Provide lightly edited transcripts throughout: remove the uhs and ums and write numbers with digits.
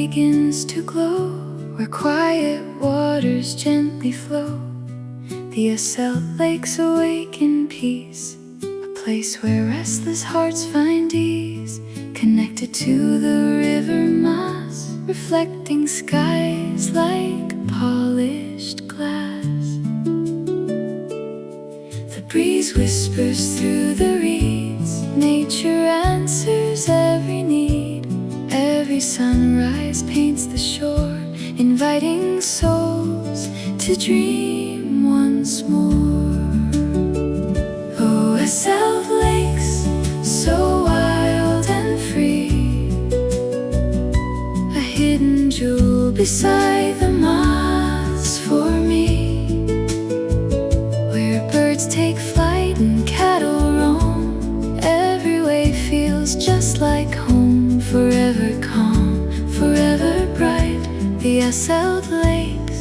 begins to glow, where quiet waters gently flow. The Asselt lakes awake in peace, a place where restless hearts find ease. Connected to the river Maas, reflecting skies like polished glass. The breeze whispers through the reeds, nature answers every need. Every sunrise paints the shore, inviting souls to dream once more. Oh, Asselt lakes, so wild and free, a hidden jewel beside the Maas for me, where birds take flight and cattle roam. Every way feels just like home, forever calm, forever bright. The Asselt lakes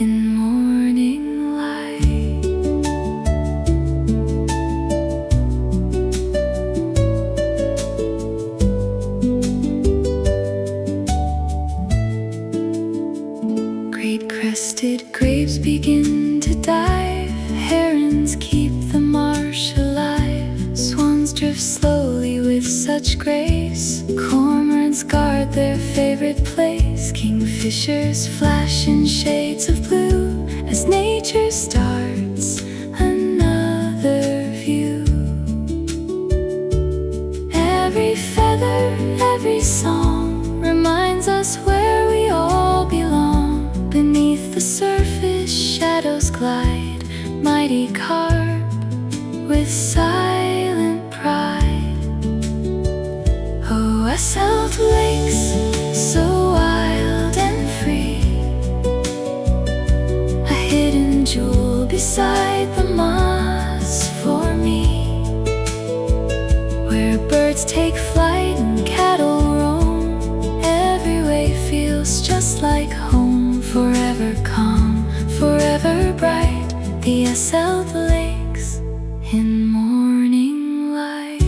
in morning light. Great crested graves begin to dive, herons keep the marsh alive. Swans drift slowly with such grace, cormorants guard their favorite place. Kingfishers flash in shades of blue as nature starts another view. Every feather, every song reminds us where we all belong. Beneath the surface, shadows glide, mighty carp with silent pride. Oh, Asselt lakes, so wild and free, a hidden jewel beside the Maas for me, where birds take flight and cattle roam. Every way feels just like home, forever calm, forever bright. The Asselt lakes in morning light.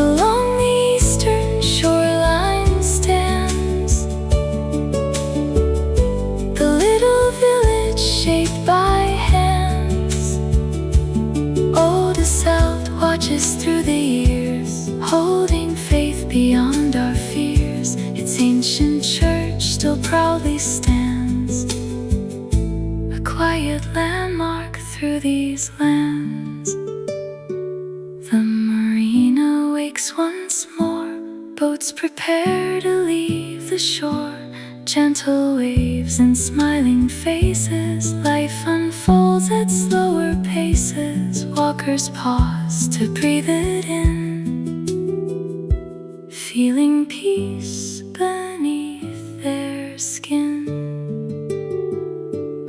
Along the eastern shoreline stands the little village shaped by hands. Old Asselt watches through the years, holding faith beyond our fears. Its ancient church still proudly stands, a quiet landmark through these lands. The marina wakes once more, boats prepare to leave the shore. Gentle waves and smiling faces, life unfolds at slower paces. Walkers pause to breathe it in, feeling peace beneath their skin.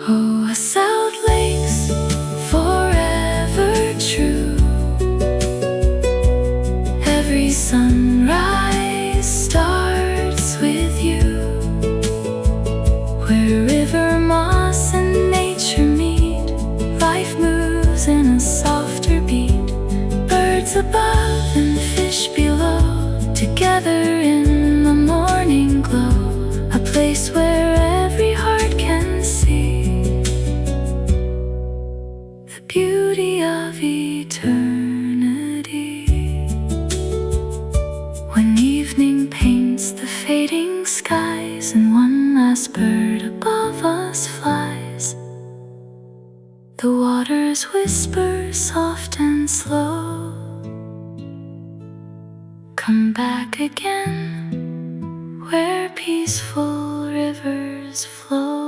Oh, Asselt lakes, forever true. Every sunrise starts with you, where river Maas and nature meet. Life moves in a softer beat, birds above and fish below, together in the morning glow. A place where every heart can see the beauty of eternity. When evening paints the fading skies and one last bird above us flies, the waters whisper soft and slow, come back again, where peaceful rivers flow.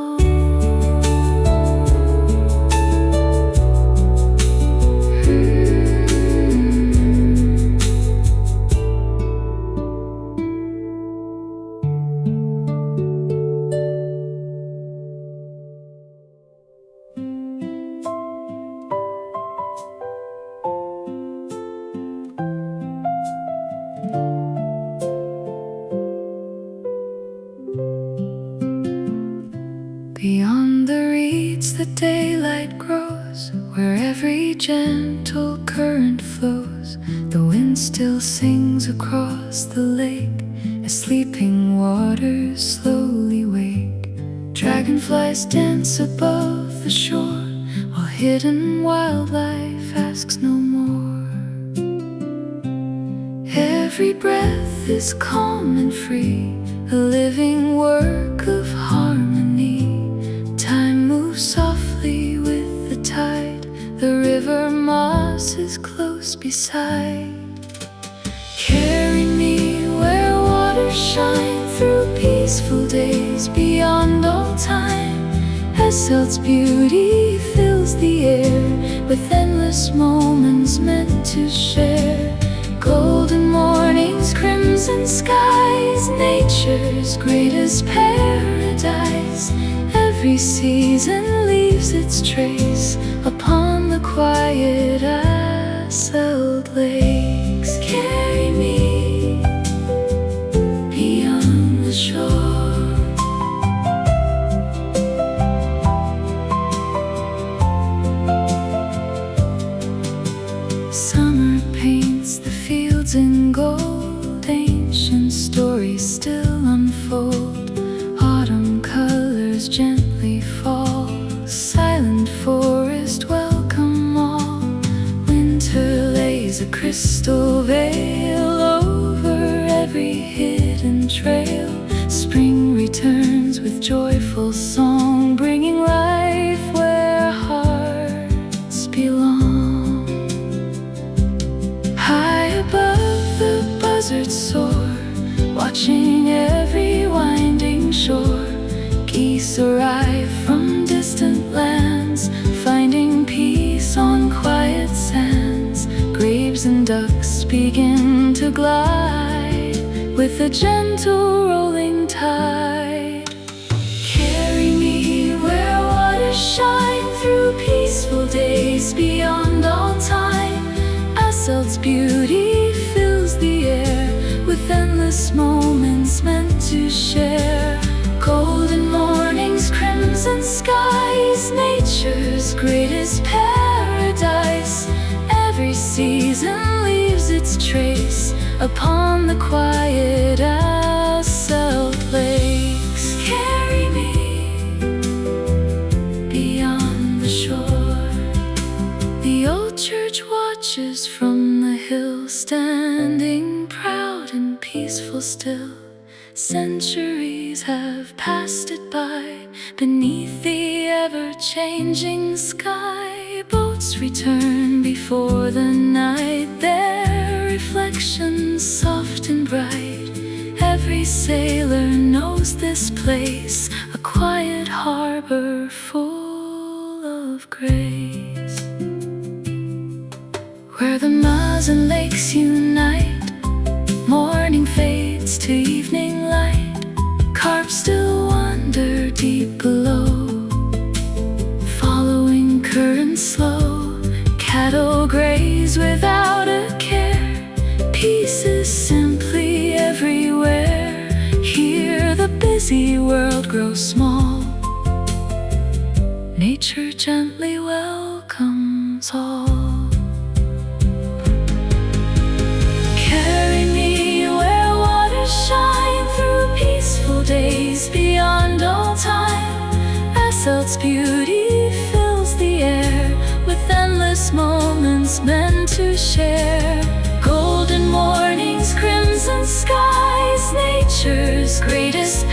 where every gentle current flows. The wind still sings across the lake as sleeping waters slowly wake. Dragonflies dance above the shore, while hidden wildlife asks no more. Every breath is calm and free, a living work of harmony. Time moves softly with the tide, the river Maas is close beside. Carry me where waters shine through peaceful days beyond all time. Asselt's beauty fills the air with endless moments meant to share. Golden mornings, crimson skies, nature's greatest paradise. Every season leaves its trace upon the quiet Asselt lakes. Carry me beyond the shore. Summer paints the fields in gold, ancient stories still unfold. Autumn colors gently fall, silent forest welcome all. Winter lays a crystal veil over every hidden trail. Spring returns with joyful song, bringing life where hearts belong. High above the buzzards soar, watching every winding shore. Geese arrive from distant lands, finding peace on quiet sands. Graves and ducks begin to glide with a gentle rolling tide. Carry me where waters shine through peaceful days beyond all time. Asselt's beauty fills the air with endless moments meant to share. Golden mornings, crimson skies, nature's greatest paradise. Every season leaves its trace upon the quiet Asselt lakes. Carry me beyond the shore. The old church watches from the hill, standing proud and peaceful still. Centuries have passed it by beneath the ever-changing sky. Boats return before the night, their reflections soft and bright. Every sailor knows this place, a quiet harbor full of grace, where the Maas and lakes unite. Morning fades to evening light, carp still wander deep below, following current slow. Cattle graze without a care, peace is simply everywhere. Here the busy world grows small, nature gently welcomes all. Carry me where waters shine through peaceful days beyond all time. Asselt's beauty fills the air with endless moments meant to share. Golden mornings, crimson skies, nature's greatest